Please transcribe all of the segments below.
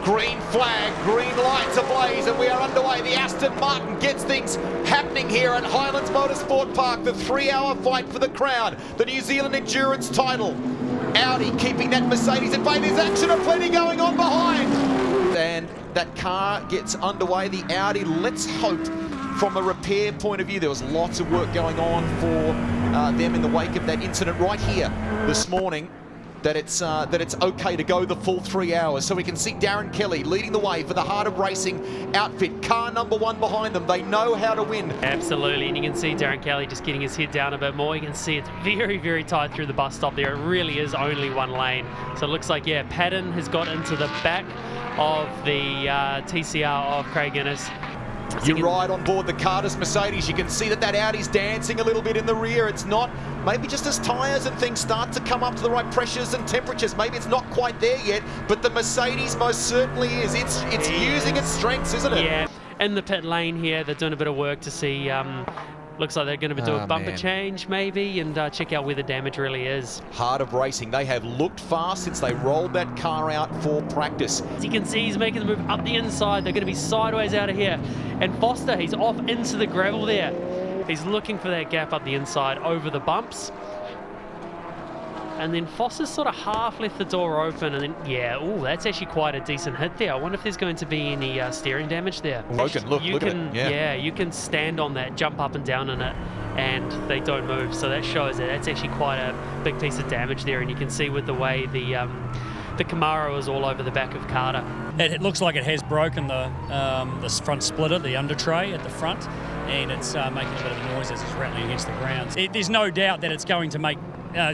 Green flag, green lights ablaze, and we are underway. The Aston Martin gets things happening here at Highlands Motorsport Park. The 3-hour fight for the crown, the New Zealand Endurance title. Audi keeping that Mercedes at bay. There's action aplenty going on behind. And that car gets underway, the Audi. Let's hope from a repair point of view, there was lots of work going on for them in the wake of that incident right here this morning, that it's okay to go the full 3 hours. So we can see Darren Kelly leading the way for the Heart of Racing outfit. Car number 1 behind them. They know how to win. Absolutely, and you can see Darren Kelly just getting his head down a bit more. You can see it's very, very tight through the bus stop there. It really is only one lane. So it looks like, yeah, Patton has got into the back of the TCR of Craig Innes. You ride on board the Carter's Mercedes, you can see that Audi's dancing a little bit in the rear. It's not, maybe just as tyres and things start to come up to the right pressures and temperatures, maybe it's not quite there yet, but the Mercedes most certainly is. It's using its strengths, isn't it? Yeah, in the pit lane here, they're doing a bit of work to see, looks like they're going to be doing a bumper change maybe, and check out where the damage really is. Heart of Racing, they have looked fast since they rolled that car out for practice. As you can see, he's making the move up the inside. They're going to be sideways out of here. And Foster, he's off into the gravel there. He's looking for that gap up the inside over the bumps. And then Foster's sort of half left the door open, and then, yeah, oh, that's actually quite a decent hit there. I wonder if there's going to be any steering damage there. Logan, look at it. Yeah, you can stand on that, jump up and down in it, and they don't move. So that shows that that's actually quite a big piece of damage there, and you can see with the way the Camaro is all over the back of Carter. It looks like it has broken the front splitter, the under tray at the front, and it's making a bit of a noise as it's rattling against the ground. There's no doubt that it's going to make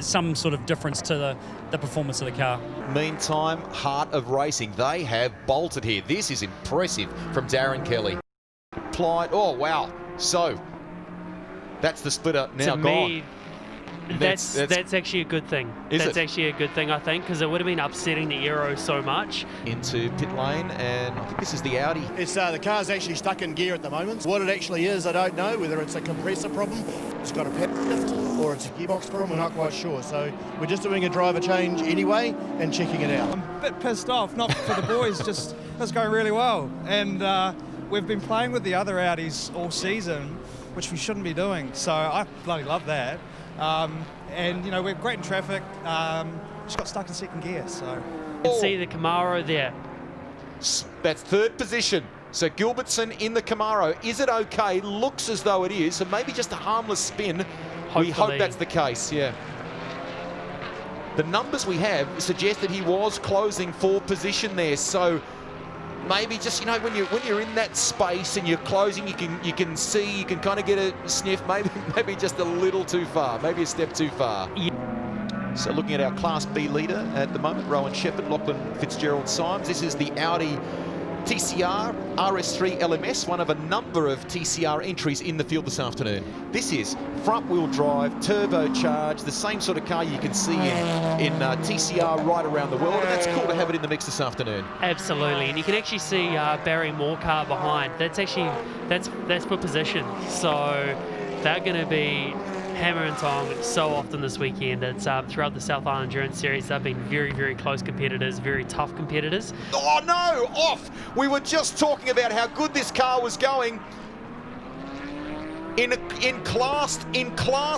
some sort of difference to the performance of the car. Meantime, Heart of Racing, they have bolted here. This is impressive from Darren Kelly. Applied, oh wow, so that's the splitter now gone. That's actually a good thing. That's actually a good thing, I think, because it would have been upsetting the aero so much. Into pit lane, and I think this is the Audi. It's the car's actually stuck in gear at the moment. What it actually is, I don't know. Whether it's a compressor problem, it's got a pad lift, or it's a gearbox problem, we're not quite sure. So we're just doing a driver change anyway and checking it out. I'm a bit pissed off, not for the boys, just it's going really well. And we've been playing with the other Audis all season, which we shouldn't be doing. So I bloody love that. And you know, we're great in traffic, just got stuck in second gear, so. You can see the Camaro there. That's third position. So Gilbertson in the Camaro. Is it okay? Looks as though it is, so maybe just a harmless spin. Hopefully. We hope that's the case, yeah. The numbers we have suggest that he was closing for position there, so maybe just, you know, when you're in that space and you're closing, you can see, you can kind of get a sniff, maybe just a little too far, maybe a step too far. Yeah. So looking at our Class B leader at the moment, Rowan Shepherd, Lachlan Fitzgerald-Symes. This is the Audi TCR RS3 LMS, one of a number of TCR entries in the field this afternoon. This is front-wheel drive, turbocharged, the same sort of car you can see in TCR right around the world, and that's cool to have it in the mix this afternoon. Absolutely, and you can actually see Barry Moore car behind. That's actually, that's for position. So they're going to be hammer and tong so often this weekend. It's throughout the South Island Endurance Series, they've been very, very close competitors, very tough competitors. Oh no, off! We were just talking about how good this car was going. In class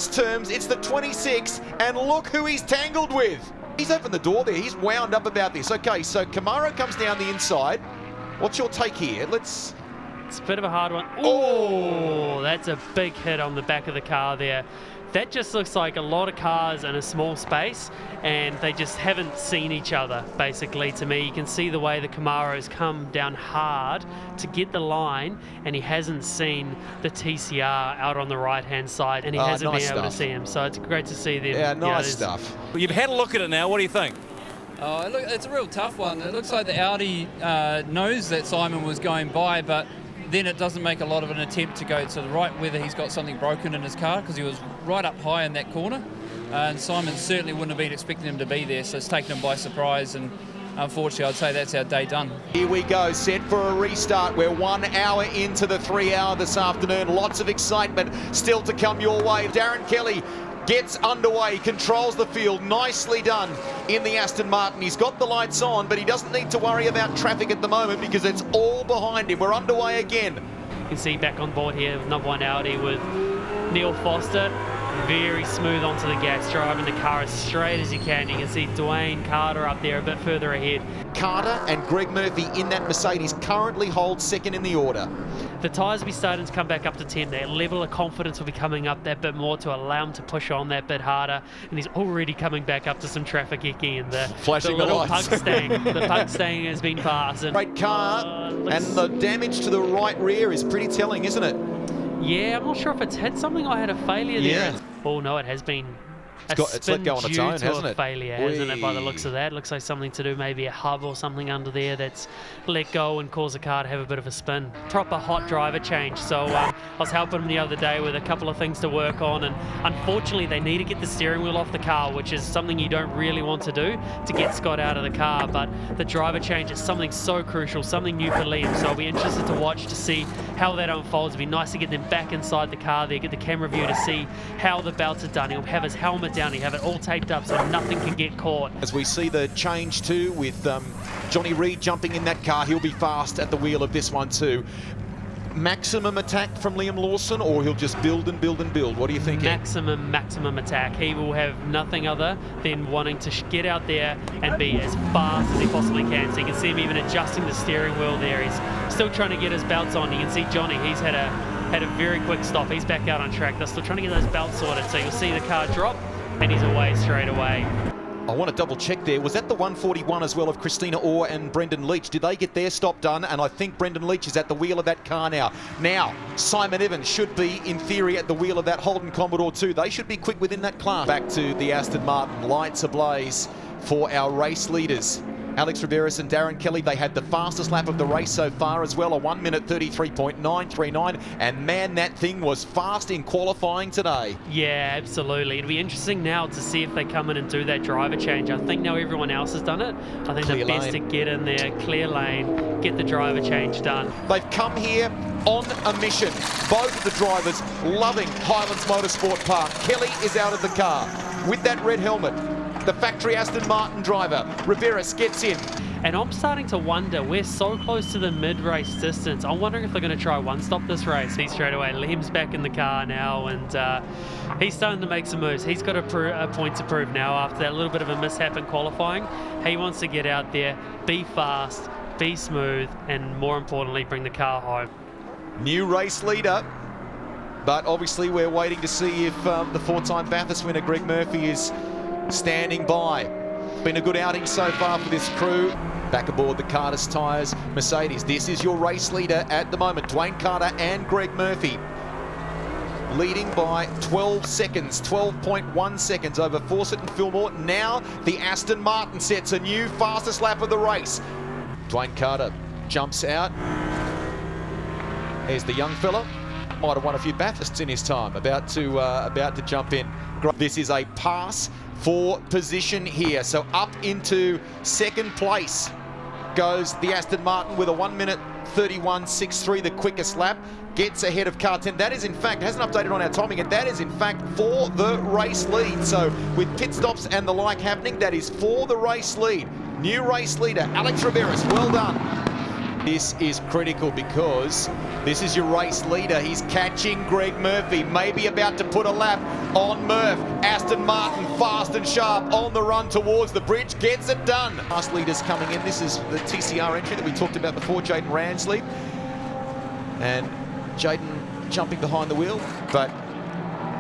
terms, it's the 26, and look who he's tangled with. He's opened the door there, he's wound up about this. Okay, so Camaro comes down the inside. What's your take here? It's a bit of a hard one. Oh, that's a big hit on the back of the car there. That just looks like a lot of cars in a small space, and they just haven't seen each other, basically, to me. You can see the way the Camaro's come down hard to get the line, and he hasn't seen the TCR out on the right-hand side, and he hasn't been able to see him. So it's great to see them. Yeah, nice stuff. Well, you've had a look at it now. What do you think? Oh, look, it's a real tough one. It looks like the Audi knows that Simon was going by, but then it doesn't make a lot of an attempt to go to the right, whether he's got something broken in his car, because he was right up high in that corner. And Simon certainly wouldn't have been expecting him to be there, so it's taken him by surprise, and unfortunately I'd say that's our day done. Here we go, set for a restart. We're 1 hour into the 3 hour this afternoon. Lots of excitement still to come your way. Darren Kelly gets underway, controls the field. Nicely done in the Aston Martin. He's got the lights on, but he doesn't need to worry about traffic at the moment because it's all behind him. We're underway again. You can see back on board here with number 1 Audi with Neil Foster. Very smooth onto the gas, driving the car as straight as he can. You can see Dwayne Carter up there a bit further ahead. Carter and Greg Murphy in that Mercedes currently hold second in the order. The tyres will be starting to come back up to 10. That level of confidence will be coming up that bit more to allow him to push on that bit harder. And he's already coming back up to some traffic again. The little pug stang. The pug stang has been passed. And, great car, and the damage to the right rear is pretty telling, isn't it? Yeah, I'm not sure if it's hit something or had a failure there. Oh no, it has been it's let go on its own, hasn't it? Failure, hasn't it, by the looks of that? Looks like something to do, maybe a hub or something under there that's let go and caused the car to have a bit of a spin. Proper hot driver change. So I was helping him the other day with a couple of things to work on, and unfortunately they need to get the steering wheel off the car, which is something you don't really want to do to get Scott out of the car, but the driver change is something so crucial, something new for Liam, so I'll be interested to watch to see how that unfolds. It'd be nice to get them back inside the car there, get the camera view to see how the belts are done. He'll have his helmet down, he'll have it all taped up so nothing can get caught. As we see the change too with Johnny Reid jumping in that car, he'll be fast at the wheel of this one too. Maximum attack from Liam Lawson, or he'll just build and build and build? What do you think? Maximum attack. He will have nothing other than wanting to get out there and be as fast as he possibly can. So you can see him even adjusting the steering wheel there. He's still trying to get his belts on. You can see Johnny, he's had a very quick stop. He's back out on track. They're still trying to get those belts sorted. So you'll see the car drop and he's away straight away. I want to double check there. Was that the 141 as well of Christina Orr and Brendan Leach? Did they get their stop done? And I think Brendan Leach is at the wheel of that car now. Now, Simon Evans should be, in theory, at the wheel of that Holden Commodore 2. They should be quick within that class. Back to the Aston Martin. Lights ablaze for our race leaders. Alex Riveras and Darren Kelly, they had the fastest lap of the race so far as well, a 1 minute 33.939, and man, that thing was fast in qualifying today. Yeah, absolutely. It'll be interesting now to see if they come in and do that driver change. I think now everyone else has done it. I think Clear the best lane. to get in there, clear lane, get the driver change done. They've come here on a mission. Both of the drivers loving Highlands Motorsport Park. Kelly is out of the car with that red helmet. The factory Aston Martin driver, Riveras, gets in. And I'm starting to wonder, we're so close to the mid-race distance. I'm wondering if they're going to try one-stop this race. He's straight away. Liam's back in the car now, and he's starting to make some moves. He's got a point to prove now after that little bit of a mishap in qualifying. He wants to get out there, be fast, be smooth, and more importantly, bring the car home. New race leader, but obviously we're waiting to see if the four-time Bathurst winner Greg Murphy is standing by. Been a good outing so far for this crew. Back aboard the Carter's Tyres Mercedes. This is your race leader at the moment, Dwayne Carter and Greg Murphy. Leading by 12 seconds, 12.1 seconds over Fawcett and Fillmore. Now the Aston Martin sets a new fastest lap of the race. Dwayne Carter jumps out. There's the young fella. Might have won a few Bathursts in his time. About to jump in. This is a pass for position here. So up into second place goes the Aston Martin with a 1 minute 31.63, the quickest lap. Gets ahead of car 10. That is in fact, hasn't updated on our timing, and that is in fact for the race lead. So with pit stops and the like happening, that is for the race lead. New race leader, Alex Riveras, well done. This is critical because this is your race leader. He's catching Greg Murphy, maybe about to put a lap on Murph. Aston Martin fast and sharp on the run towards the bridge, gets it done. Last leaders coming in. This is the TCR entry that we talked about before, Jaden Ransley. And Jaden jumping behind the wheel, but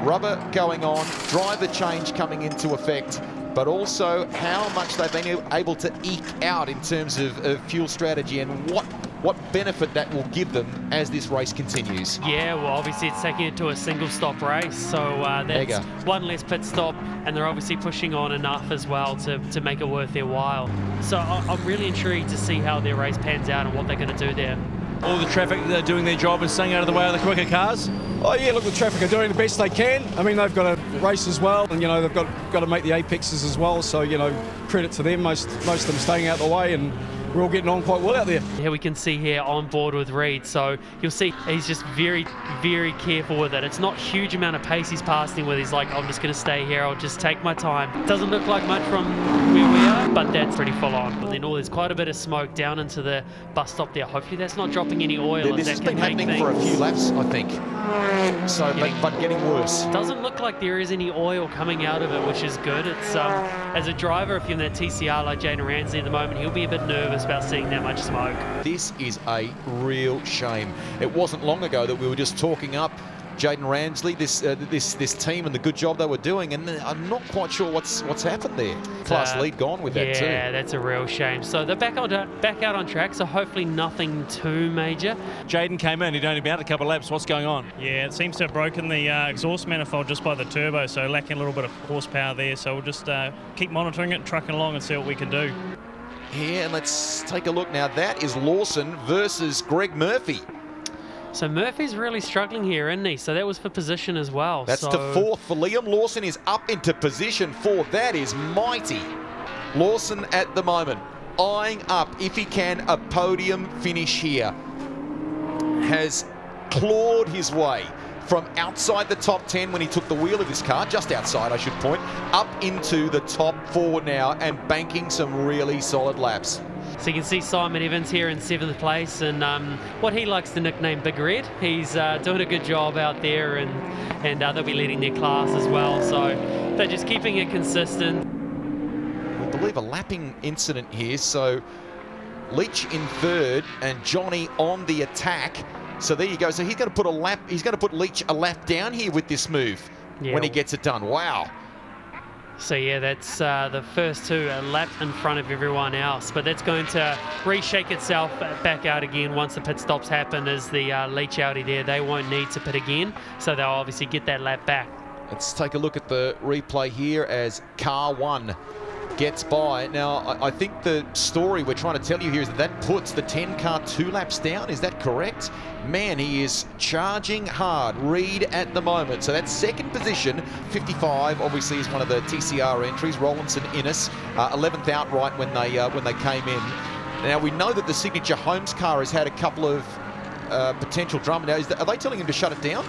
rubber going on, driver change coming into effect, but also how much they've been able to eke out in terms of fuel strategy and what benefit that will give them as this race continues. Yeah, well, obviously it's taking it to a single stop race, so that's one less pit stop, and they're obviously pushing on enough as well to make it worth their while. So I'm really intrigued to see how their race pans out and what they're going to do there. All the traffic, they're doing their job and staying out of the way of the quicker cars? Oh yeah, look, the traffic are doing the best they can. I mean, they've got to race as well, and they've got to make the apexes as well. So credit to them. Most of them staying out the way, and we're all getting on quite well out there. Here we can see here on board with Reed, so you'll see he's just very, very careful with it. It's not huge amount of pace he's passing with. He's like, I'm just going to stay here, I'll just take my time. Doesn't look like much from where we are, but that's pretty full on. And then there's quite a bit of smoke down into the bus stop there. Hopefully that's not dropping any oil. This has been happening for a few laps, I think. So, but getting worse. Doesn't look like there is any oil coming out of it, which is good. It's as a driver, if you're in that TCR like Jaden Ramsey at the moment, he'll be a bit nervous about seeing that much smoke. This is a real shame. It wasn't long ago that we were just talking up Jaden Ramsey, this team and the good job they were doing, and I'm not quite sure what's happened there. Class lead gone with that too. Yeah, that's a real shame. So they're back out on track, so hopefully nothing too major. Jaden came in, he'd only been out a couple of laps. What's going on? Yeah, it seems to have broken the exhaust manifold just by the turbo, so lacking a little bit of horsepower there. So we'll just keep monitoring it, trucking along and see what we can do. Yeah, and let's take a look now. That is Lawson versus Greg Murphy. So Murphy's really struggling here, isn't he? So that was for position as well. That's to fourth for Liam. Lawson is up into position 4. That is mighty. Lawson at the moment eyeing up, if he can, a podium finish here. Has clawed his way from outside the top 10 when he took the wheel of this car, just outside I should point, up into the top 4 now and banking some really solid laps. So you can see Simon Evans here in 7th place, and what he likes to nickname Big Red. He's doing a good job out there, and they'll be leading their class as well. So they're just keeping it consistent. I believe a lapping incident here. So Leach in 3rd and Johnny on the attack. So there you go. So he's going to put Leach a lap down here with this move when he gets it done. Wow. So yeah, that's the first 2 a lap in front of everyone else, but that's going to reshake itself back out again once the pit stops happen. As the Leach Audi there, they won't need to pit again, so they'll obviously get that lap back. Let's take a look at the replay here as car 1 gets by. Now, I think the story we're trying to tell you here is that puts the 10 car 2 laps down. Is that correct? Man, he is charging hard. Reed at the moment. So that's 2nd position. 55 obviously is one of the TCR entries. Rollinson Innes, 11th outright when they came in. Now we know that the Signature Homes car has had a couple of potential drama. Now, are they telling him to shut it down?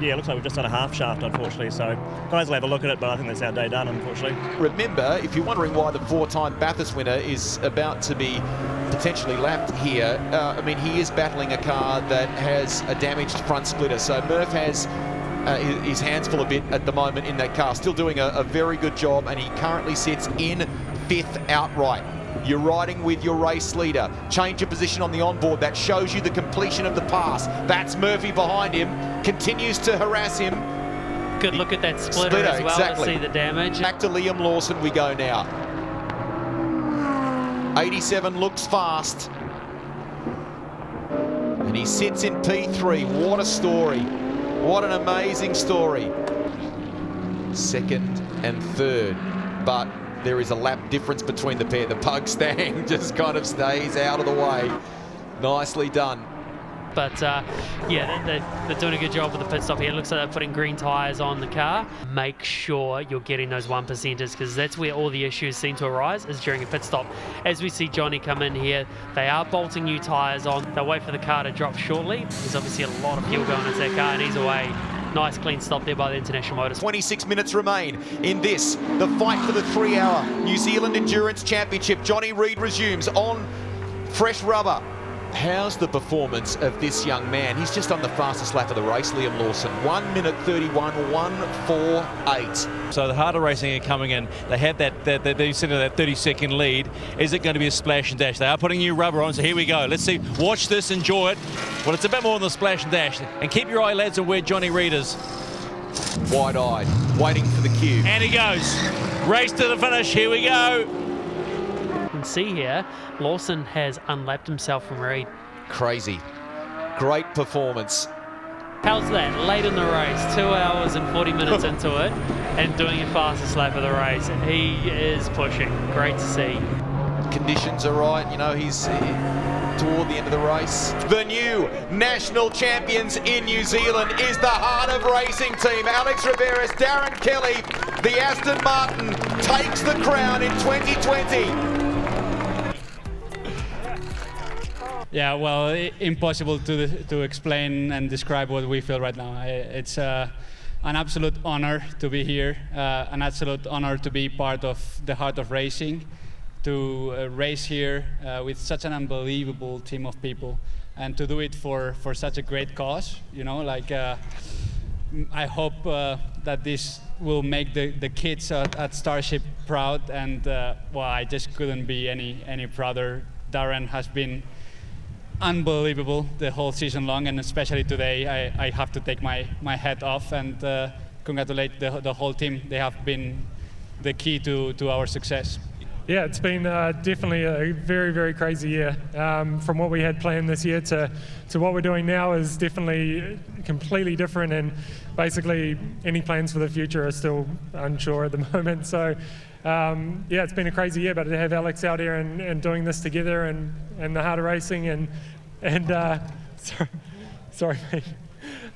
Yeah, it looks like we've just done a half shaft, unfortunately. So guys will have a look at it, but I think that's our day done, unfortunately. Remember, if you're wondering why the 4-time Bathurst winner is about to be potentially lapped here, I mean, he is battling a car that has a damaged front splitter. So Murph has his hands full a bit at the moment in that car. Still doing a very good job, and he currently sits in 5th outright. You're riding with your race leader. Change your position on the onboard. That shows you the completion of the pass. That's Murphy behind him. Continues to harass him. Good look at that splitter as well, exactly. To see the damage. Back to Liam Lawson we go now. 87 looks fast. And he sits in P3. What a story. What an amazing story. 2nd and 3rd. But there is a lap difference between the pair. The Pugstang just kind of stays out of the way. Nicely done. But yeah, they're doing a good job with the pit stop here. It looks like they're putting green tyres on the car. Make sure you're getting those 1%ers, because that's where all the issues seem to arise, is during a pit stop. As we see Johnny come in here, they are bolting new tyres on. They'll wait for the car to drop shortly. There's obviously a lot of fuel going into that car, and he's away. Nice clean stop there by the International Motorsport. 26 minutes remain in this, the fight for the 3-hour New Zealand Endurance Championship. Johnny Reed resumes on fresh rubber. How's the performance of this young man? He's just on the fastest lap of the race, Liam Lawson. 1 minute 31, 1:48. So the harder racing are coming in. They have that 30-second lead. Is it going to be a splash and dash? They are putting new rubber on, so here we go. Let's see. Watch this, enjoy it. Well, it's a bit more than the splash and dash. And keep your eye, lads, on where Johnny Reed is. Wide-eyed, waiting for the cue. And he goes. Race to the finish. Here we go. You can see here, Lawson has unlapped himself from Reed. Crazy. Great performance. How's that? Late in the race, 2 hours and 40 minutes into it, and doing your fastest lap of the race. He is pushing. Great to see. Conditions are right. You know, he's toward the end of the race. The new national champions in New Zealand is the Heart of Racing team. Alex Riveras, Darren Kelly, the Aston Martin takes the crown in 2020. Yeah, well, impossible to explain and describe what we feel right now. It's an absolute honor to be here, an absolute honor to be part of the heart of racing, to race here with such an unbelievable team of people, and to do it for such a great cause. You know, like I hope that this will make the kids at Starship proud, and well, I just couldn't be any prouder. Darren has been unbelievable the whole season long, and especially today I have to take my hat off and congratulate the whole team. They have been the key to our success. Yeah, it's been definitely a very, very crazy year. From what we had planned this year to what we're doing now is definitely completely different, and basically any plans for the future are still unsure at the moment. So yeah, it's been a crazy year, but to have Alex out here and doing this together and the heart of racing and sorry mate.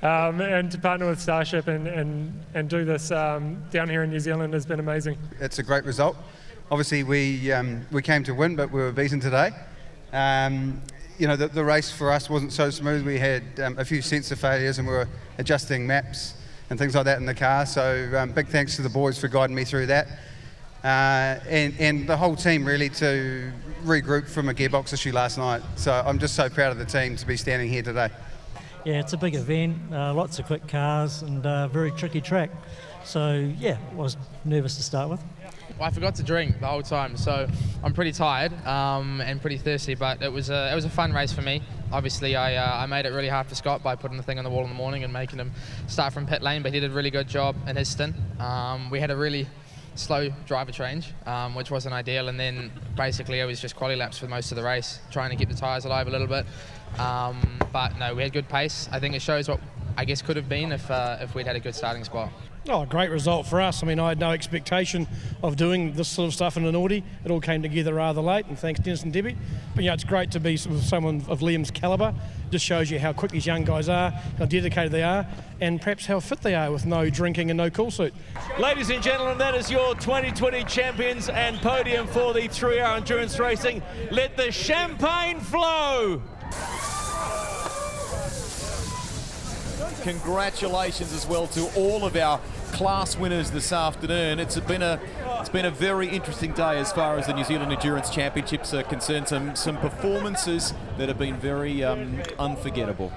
And to partner with Starship and do this down here in New Zealand has been amazing. It's a great result. Obviously we came to win, but we were beaten today. You know, the race for us wasn't so smooth. We had a few sensor failures and we were adjusting maps and things like that in the car. So big thanks to the boys for guiding me through that. And the whole team really to regroup from a gearbox issue last night. So I'm just so proud of the team to be standing here today. Yeah, it's a big event, lots of quick cars and a very tricky track. So yeah, I was nervous to start with. Well, I forgot to drink the whole time, so I'm pretty tired and pretty thirsty, but it was a fun race for me. Obviously, I made it really hard for Scott by putting the thing on the wall in the morning and making him start from pit lane, but he did a really good job in his stint. We had a really slow driver change, which wasn't ideal, and then basically it was just quali laps for most of the race, trying to keep the tyres alive a little bit. But no, we had good pace. I think it shows what I guess could have been if we'd had a good starting spot. Oh, a great result for us. I mean, I had no expectation of doing this sort of stuff in an Audi. It all came together rather late, and thanks Dennis and Debbie. But it's great to be with someone of Liam's calibre. Just shows you how quick these young guys are, how dedicated they are, and perhaps how fit they are with no drinking and no cool suit. Ladies and gentlemen, that is your 2020 champions and podium for the 3-hour endurance racing. Let the champagne flow. Congratulations as well to all of our class winners this afternoon. It's been a very interesting day as far as the New Zealand Endurance Championships are concerned. Some performances that have been very unforgettable.